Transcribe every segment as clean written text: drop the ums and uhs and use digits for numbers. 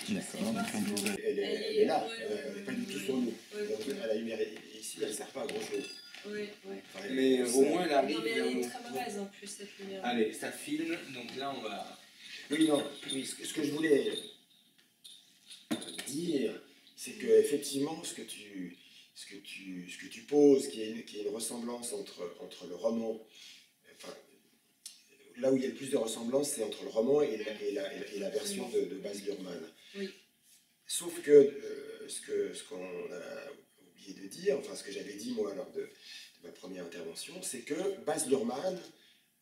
D'accord. Elle est là, elle n'est pas du tout sur nous. Donc à la lumière ici, elle ne sert pas à grand chose. Oui. Enfin, Mais au moins elle arrive. Non, mais elle est très mauvaise en plus cette lumière. Allez, ça filme, donc là on va. Oui, non, oui, ce que je voulais dire, c'est que effectivement, ce que tu poses, qui est une ressemblance entre le roman, enfin, là où il y a le plus de ressemblance, c'est entre le roman et la version de Baz Luhrmann. Oui. Sauf que ce qu'on a oublié de dire, enfin ce que j'avais dit moi lors de ma première intervention, c'est que Baz Luhrmann,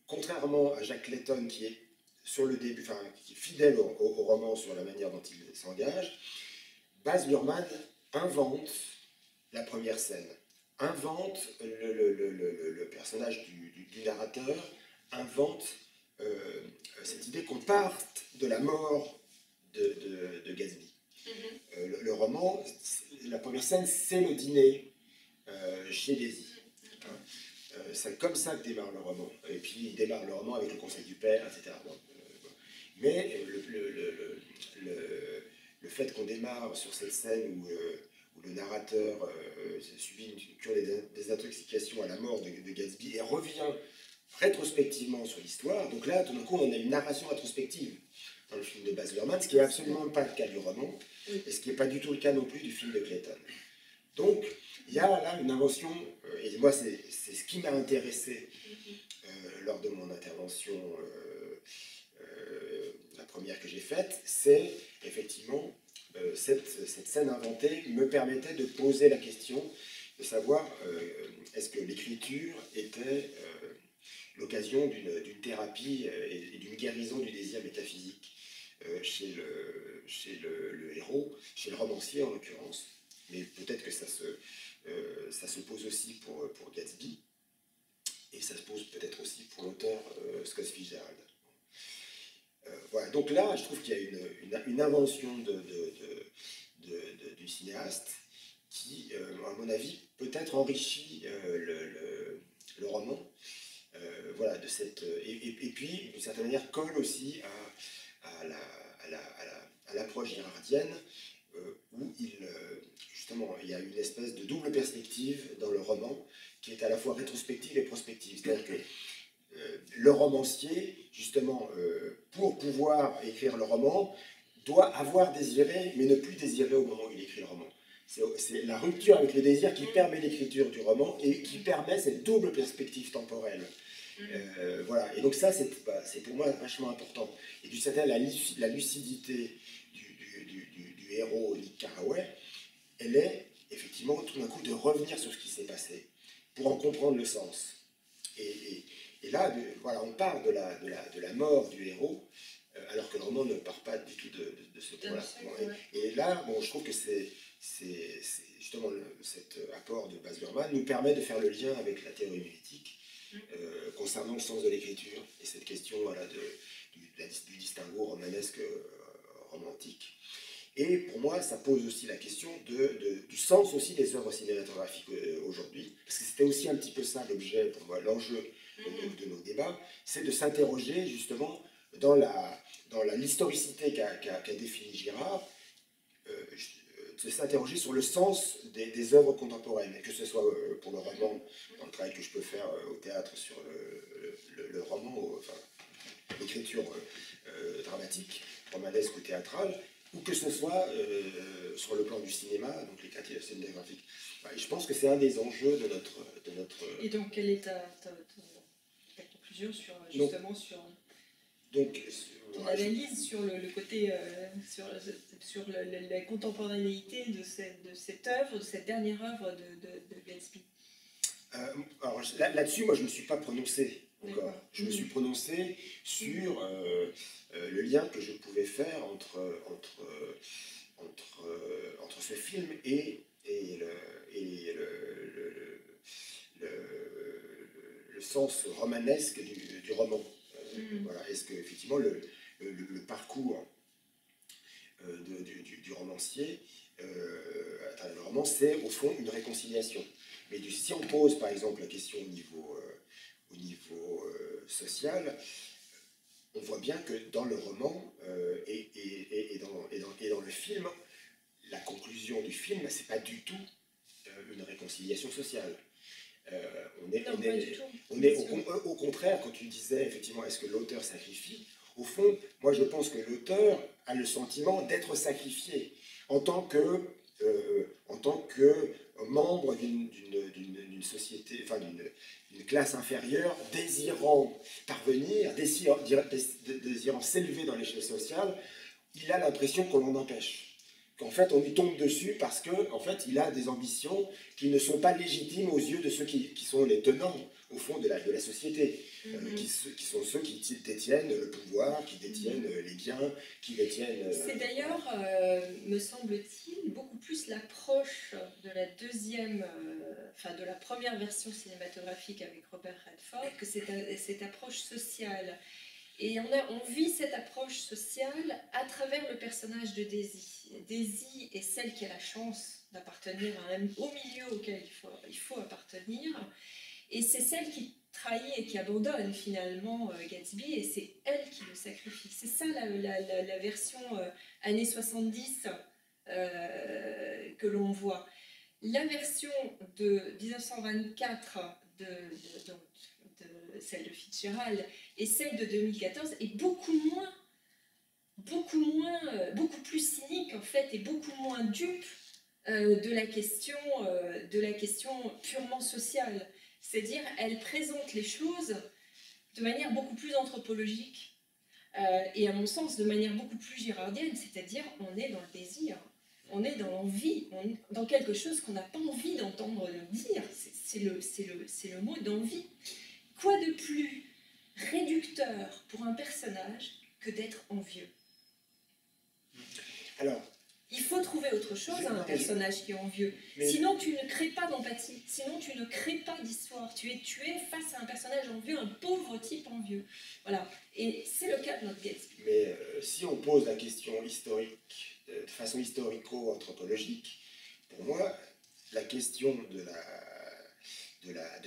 contrairement à Jack Layton qui est sur le début, enfin qui est fidèle au roman sur la manière dont il s'engage, Baz Luhrmann invente la première scène, invente le personnage du narrateur, invente cette idée qu'on parte de la mort de Gatsby. Le roman, la première scène, c'est le dîner chez Daisy. C'est comme ça que démarre le roman. Et puis il démarre le roman avec le conseil du père, etc. Bon, mais le fait qu'on démarre sur cette scène où le narrateur subit une cure des intoxications à la mort de Gatsby et revient rétrospectivement sur l'histoire, donc là, tout d'un coup, on a une narration rétrospective dans le film de Baz Luhrmann, ce qui n'est absolument pas le cas du roman, et ce qui n'est pas du tout le cas non plus du film de Clayton. Donc, il y a là une invention, et moi, c'est ce qui m'a intéressé lors de mon intervention, la première que j'ai faite, c'est effectivement cette scène inventée me permettait de poser la question de savoir est-ce que l'écriture était l'occasion d'une thérapie et d'une guérison du désir métaphysique chez le héros, chez le romancier en l'occurrence. Mais peut-être que ça se pose aussi pour Gatsby, et ça se pose peut-être aussi pour l'auteur Scott Fitzgerald. Voilà, donc là, je trouve qu'il y a une invention du cinéaste qui, à mon avis, peut-être enrichit le roman. Voilà, et puis, d'une certaine manière, colle aussi à l'approche girardienne, où justement, il y a une espèce de double perspective dans le roman, qui est à la fois rétrospective et prospective. C'est-à-dire que le romancier, justement, pour pouvoir écrire le roman, doit avoir désiré, mais ne plus désirer au moment où il écrit le roman. C'est la rupture avec le désir qui permet l'écriture du roman et qui permet cette double perspective temporelle. Voilà, et donc ça, c'est pour moi vachement important. Et du certain, la lucidité du héros Nick Carraway, elle est effectivement tout d'un coup de revenir sur ce qui s'est passé pour en comprendre le sens. Et là, voilà, on part de la mort du héros, alors que le roman ne part pas du tout de ce point-là. Et là, bon, je trouve que c'est justement cet apport de Baz Luhrmann nous permet de faire le lien avec la théorie mimétique concernant le sens de l'écriture et cette question, voilà, du distinguo romanesque romantique. Et pour moi, ça pose aussi la question du sens aussi des œuvres cinématographiques aujourd'hui, parce que c'était aussi un petit peu ça l'objet, pour moi, l'enjeu de nos débats, c'est de s'interroger justement dans l'historicité qu'a définie Girard, de s'interroger sur le sens des œuvres contemporaines, que ce soit pour le roman, dans le travail que je peux faire au théâtre sur le roman, enfin, l'écriture dramatique, romanesque ou théâtrale, ou que ce soit sur le plan du cinéma, donc les quartiers cinématographiques. Et je pense que c'est un des enjeux de notre... Et donc, quelle est ta conclusion justement sur ton analyse sur le côté, sur la contemporanéité de cette œuvre, de cette dernière œuvre de Gatsby? Alors là-dessus, moi, je ne me suis pas prononcé encore. Je me suis prononcé sur le lien que je pouvais faire entre ce film et le sens romanesque du roman. Voilà. Est-ce que effectivement le parcours du romancier à travers le roman, c'est au fond une réconciliation. Mais si on pose par exemple la question au niveau social, on voit bien que dans le roman et dans le film, la conclusion du film, c'est pas du tout une réconciliation sociale. Au contraire, quand tu disais effectivement est-ce que l'auteur sacrifie, au fond, moi je pense que l'auteur a le sentiment d'être sacrifié en tant que membre d'une société, enfin d'une classe inférieure, désirant parvenir, désirant s'élever dans l'échelle sociale. Il a l'impression qu'on l'en empêche. Qu'en fait, on lui tombe dessus parce qu'en fait, il a des ambitions qui ne sont pas légitimes aux yeux de ceux qui sont les tenants, au fond, de la société, qui sont ceux qui détiennent le pouvoir, qui détiennent les biens, qui détiennent... C'est d'ailleurs, me semble-t-il, beaucoup plus l'approche de la deuxième, de la première version cinématographique avec Robert Redford, que cette approche sociale. Et on vit cette approche sociale à travers le personnage de Daisy. Daisy est celle qui a la chance d'appartenir au milieu auquel il faut appartenir. Et c'est celle qui trahit et qui abandonne finalement Gatsby, et c'est elle qui le sacrifie. C'est ça la version années 70 que l'on voit. La version de 1924 celle de Fitzgerald et celle de 2014 est beaucoup plus cynique en fait, et beaucoup moins dupe de la question purement sociale. C'est-à-dire, elle présente les choses de manière beaucoup plus anthropologique et à mon sens de manière beaucoup plus girardienne, c'est-à-dire on est dans le désir, on est dans l'envie, dans quelque chose qu'on n'a pas envie d'entendre dire, c'est le mot d'envie. Quoi de plus réducteur pour un personnage que d'être envieux? Alors, il faut trouver autre chose à un personnage qui est envieux. Sinon, tu ne crées pas d'empathie. Sinon, tu ne crées pas d'histoire. Tu es face à un personnage envieux, un pauvre type envieux. Voilà. Et c'est le cas de notre Gatsby. Mais si on pose la question historique, de façon historico-anthropologique, pour moi, la question de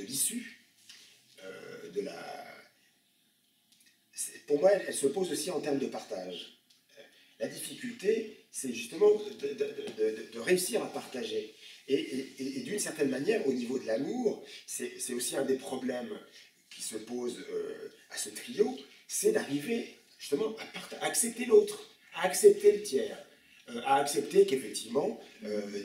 l'issue, pour moi, elle se pose aussi en termes de partage. La difficulté, c'est justement de réussir à partager. Et d'une certaine manière, au niveau de l'amour, c'est aussi un des problèmes qui se posent à ce trio, c'est d'arriver justement à accepter l'autre, à accepter le tiers, à accepter qu'effectivement,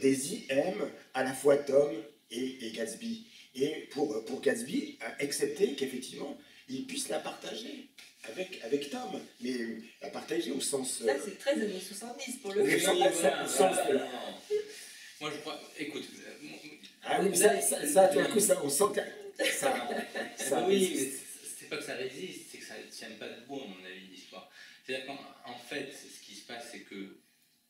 Daisy aime à la fois Tom et Gatsby. Et pour Gatsby, accepter qu'effectivement, il puisse la partager avec Tom, mais la partager au sens... Ça, c'est très années 70 pour le coup. Moi, je crois... Écoute... Ah oui, mais ça, tout d'un coup, on sent que ça oui, mais c'est pas que ça résiste, c'est que ça ne tient pas debout, à mon avis, l'histoire. C'est-à-dire qu'en fait, ce qui se passe, c'est que...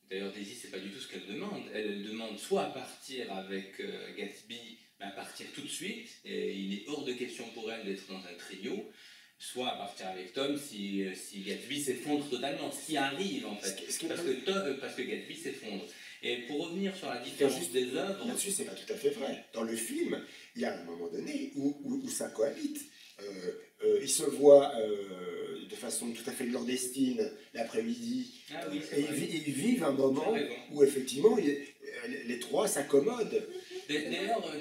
D'ailleurs, Daisy, c'est pas du tout ce qu'elle demande. Elle demande soit à partir avec Gatsby, mais à partir tout de suite, et il est hors de question pour elle d'être dans un trio, soit à partir avec Tom si Gatsby s'effondre totalement, ce qui arrive en fait, parce que Gatsby s'effondre. Et pour revenir sur la différence des œuvres... Là-dessus, c'est pas tout à fait vrai. Dans le film, il y a un moment donné où ça cohabite. Ils se voient de façon tout à fait clandestine l'après-midi, et ils vivent un moment où effectivement les trois s'accommodent. D'ailleurs,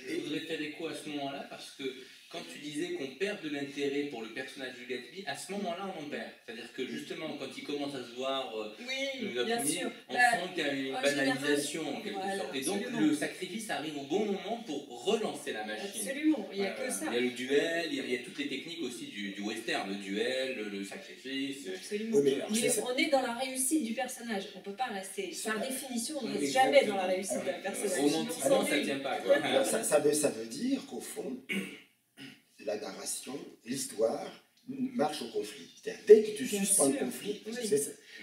je voudrais faire écho à ce moment-là, parce que quand tu disais qu'on perd de l'intérêt pour le personnage de Gatsby, à ce moment-là, on en perd. C'est-à-dire que justement, quand il commence à se voir bien sûr. on sent qu'il y a une banalisation en quelque sorte. Et donc, le sacrifice arrive au bon moment pour relancer la machine. Absolument, il n'y a que ça. Il y a le duel, il y a toutes les techniques aussi du western, le duel, le sacrifice. Absolument. Mais on est dans la réussite du personnage. On ne peut pas rester, par définition, on ne reste jamais dans la réussite d'un personnage. Romantiquement, ça ne tient pas. Quoi. Ça veut dire qu'au fond, la narration, l'histoire marche au conflit. C'est-à-dire, dès que tu suspends le conflit,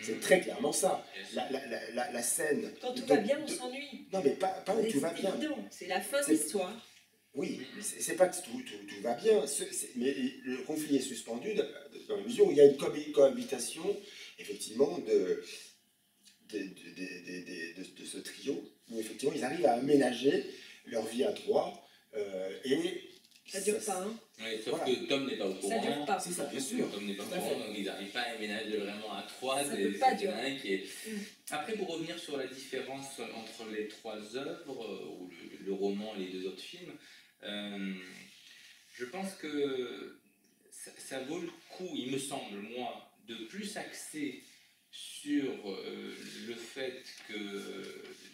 c'est très clairement ça. La scène... Quand tout va bien, on s'ennuie. Non, mais pas où tout va bien. C'est la fin de l'histoire. Oui, c'est pas que tout va bien, mais le conflit est suspendu dans la mesure où il y a une cohabitation, effectivement, de ce trio, où effectivement ils arrivent à aménager leur vie à trois, et Ça dure pas, hein. Oui, sauf que Tom n'est pas au courant. Ça dure pas. C'est ça, bien sûr. Tom n'est pas au courant, donc ils n'arrivent pas à aménager vraiment à trois. Ça peut pas durer. Un qui est... Après, pour revenir sur la différence entre les trois œuvres, ou le roman et les deux autres films, je pense que ça vaut le coup, il me semble, moi, de plus axer sur le fait que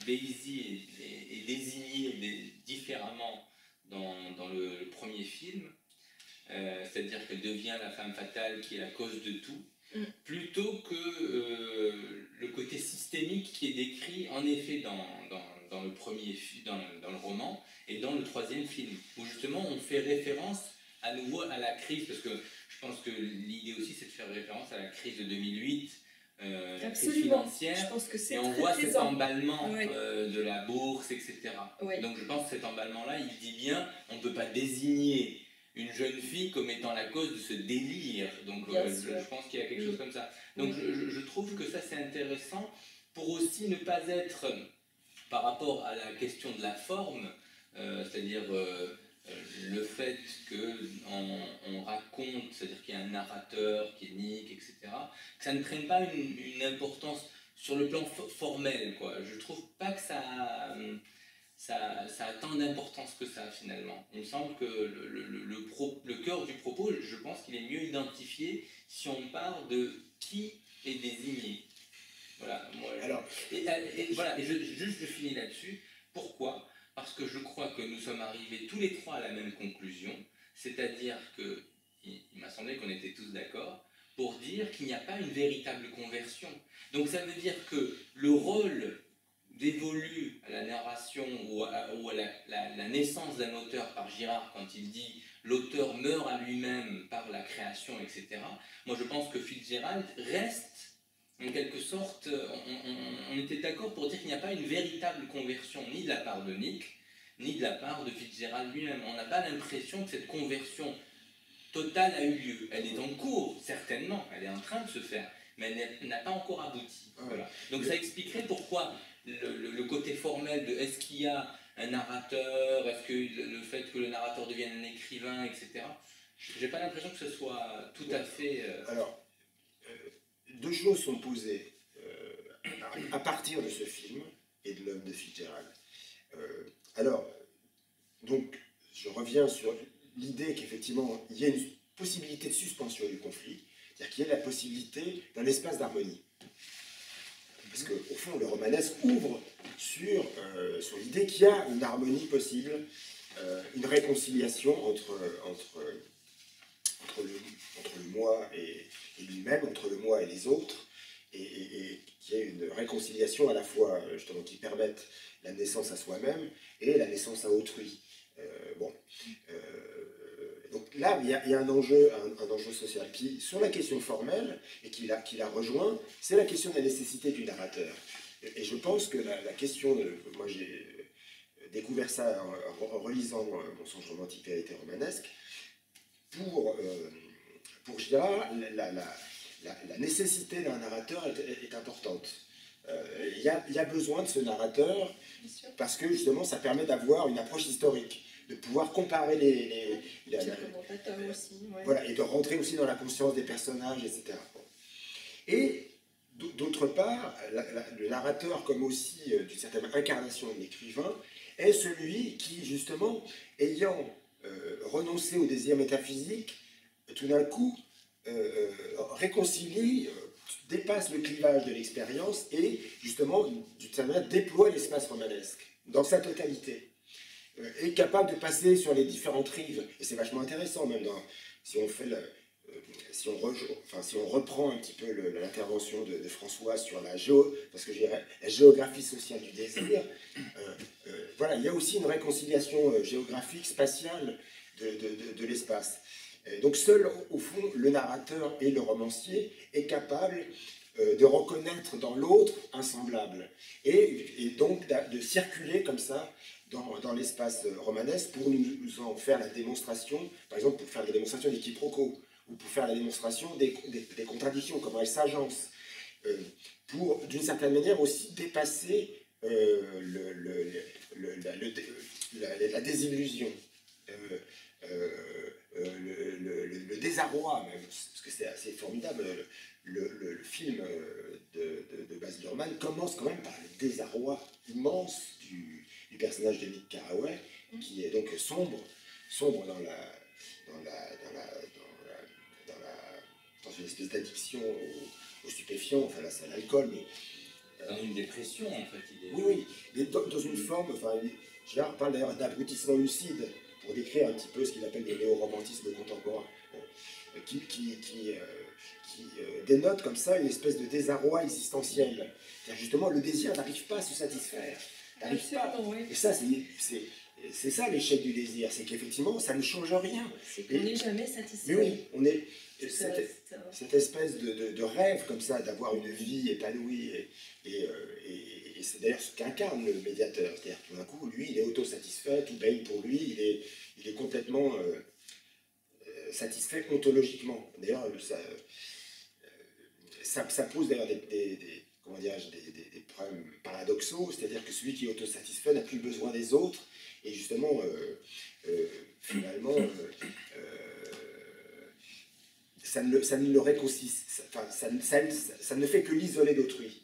Daisy est désignée différemment dans le premier film, c'est-à-dire qu'elle devient la femme fatale qui est la cause de tout, plutôt que le côté systémique qui est décrit en effet dans le premier dans le roman et dans le troisième film, où justement on fait référence à nouveau à la crise, parce que je pense que l'idée aussi c'est de faire référence à la crise de 2008, la crise financière, je pense que c'est et on très voit présent. cet emballement Ouais. de la bourse, etc. Ouais. Donc je pense que cet emballement-là, il dit bien, on ne peut pas désigner une jeune fille comme étant la cause de ce délire. Donc je pense qu'il y a quelque chose comme ça. Donc je trouve que ça c'est intéressant pour aussi ne pas être, par rapport à la question de la forme, c'est-à-dire le fait qu'on raconte, c'est-à-dire qu'il y a un narrateur qui est Nick, etc., que ça ne prenne pas une importance sur le plan formel, quoi. Je trouve pas que ça a tant d'importance que ça, finalement. Il me semble que le cœur du propos, je pense qu'il est mieux identifié si on parle de qui est désigné. Voilà. Moi, alors, je finis là-dessus. Pourquoi ? Parce que je crois que nous sommes arrivés tous les trois à la même conclusion, c'est-à-dire qu'il m'a semblé qu'on était tous d'accord pour dire qu'il n'y a pas une véritable conversion. Donc ça veut dire que le rôle dévolu à la narration ou à la naissance d'un auteur par Girard, quand il dit l'auteur meurt à lui-même par la création, etc., moi je pense que Fitzgerald reste, en quelque sorte, on était d'accord pour dire qu'il n'y a pas une véritable conversion, ni de la part de Nick, ni de la part de Fitzgerald lui-même. On n'a pas l'impression que cette conversion totale a eu lieu. Elle est en cours, certainement, elle est en train de se faire, mais elle n'a pas encore abouti. Voilà. Donc ça expliquerait pourquoi le côté formel de est-ce qu'il y a un narrateur, est-ce que le fait que le narrateur devienne un écrivain, etc., j'ai pas l'impression que ce soit tout à fait... Alors, deux choses sont posées à partir de ce film et de l'œuvre de Fitzgerald. Donc, je reviens sur l'idée qu'effectivement, il y a une possibilité de suspension du conflit, c'est-à-dire qu'il y a la possibilité d'un espace d'harmonie. Parce qu'au fond, le romanesque ouvre sur l'idée qu'il y a une harmonie possible, une réconciliation entre le moi et lui-même, entre le moi et les autres, et qu'il y ait une réconciliation à la fois, justement, qui permette la naissance à soi-même et la naissance à autrui. Donc là, il y a un enjeu social qui, sur la question formelle, et qui la rejoint, c'est la question de la nécessité du narrateur. Et je pense que la question, moi j'ai découvert ça en relisant Mon songe romantique, vérité romanesque, pour Girard, la nécessité d'un narrateur est importante. Il y a besoin de ce narrateur parce que justement ça permet d'avoir une approche historique, de pouvoir comparer voilà, et de rentrer aussi dans la conscience des personnages, etc. Et d'autre part, le narrateur, comme aussi d'une certaine incarnation de l'écrivain, est celui qui, justement, ayant renoncé au désir métaphysique, tout d'un coup réconcilie, dépasse le clivage de l'expérience et, justement, d'une certaine manière, déploie l'espace romanesque dans sa totalité. Est capable de passer sur les différentes rives. Et c'est vachement intéressant, même si on reprend un petit peu l'intervention de François sur la géographie sociale du désir, voilà, il y a aussi une réconciliation géographique, spatiale de l'espace. Donc seul, au fond, le narrateur et le romancier est capable de reconnaître dans l'autre un semblable. Et donc de circuler comme ça dans l'espace romanesque pour nous en faire la démonstration, par exemple pour faire la démonstration des quiproquos, ou pour faire la démonstration des contradictions, comment elles s'agencent, pour d'une certaine manière aussi dépasser la désillusion. le désarroi même, parce que c'est assez formidable. Le film de Baz Luhrmann commence quand même par le désarroi immense du personnage de Nick Carraway, qui est donc sombre dans une espèce d'addiction aux stupéfiants, enfin là c'est l'alcool, mais dans une dépression en fait. Oui, mais dans une forme, enfin, Girard parle d'ailleurs d'abrutissement lucide pour décrire un petit peu ce qu'il appelle le néo-romantisme contemporain, qui dénote comme ça une espèce de désarroi existentiel. C'est-à-dire justement le désir n'arrive pas à se satisfaire, n'arrive pas. Oui. Et ça, c'est ça l'échec du désir, c'est qu'effectivement ça ne change rien. C'est qu'on n'est jamais satisfait. Mais oui, on est cette espèce de rêve comme ça, d'avoir une vie épanouie, et c'est d'ailleurs ce qu'incarne le médiateur. C'est-à-dire tout d'un coup, lui, il est autosatisfait, tout baigne pour lui, il est complètement satisfait ontologiquement. D'ailleurs, ça pose d'ailleurs des problèmes paradoxaux, c'est-à-dire que celui qui est autosatisfait n'a plus besoin des autres, et justement, finalement, ça ne le réconcilie, ça ne fait que l'isoler d'autrui.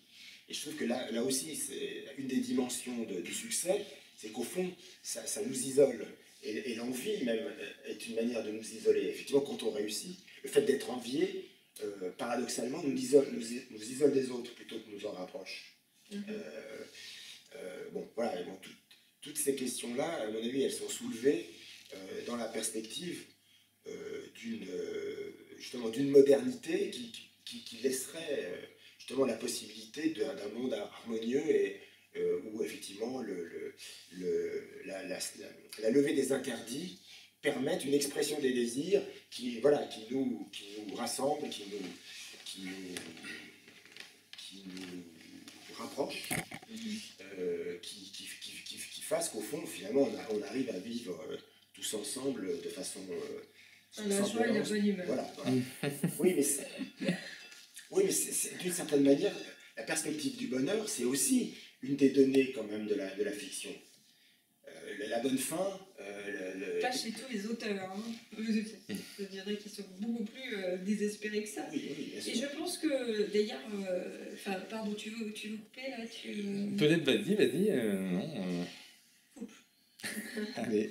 Et je trouve que là aussi, c'est une des dimensions du succès, c'est qu'au fond, ça nous isole. Et l'envie même est une manière de nous isoler. Effectivement, quand on réussit, le fait d'être envié, paradoxalement, nous isole des autres plutôt que nous en rapproche. Bon, voilà, bon, toutes ces questions-là, à mon avis, elles sont soulevées dans la perspective d'une modernité qui laisserait justement la possibilité d'un monde harmonieux et où effectivement la levée des interdits permette une expression des désirs qui nous rassemble, qui nous rapproche, qui fasse qu'au fond, finalement, on arrive à vivre tous ensemble de façon la joie et la bonne humeur. Voilà. Oui, mais c'est d'une certaine manière, la perspective du bonheur, c'est aussi une des données quand même de la fiction. La bonne fin... Pas chez tous les auteurs, hein. Je dirais qu'ils sont beaucoup plus désespérés que ça. Oui, bien sûr. Et je pense que, d'ailleurs, pardon, tu veux couper là Peut-être, vas-y, non. Coupe. Mais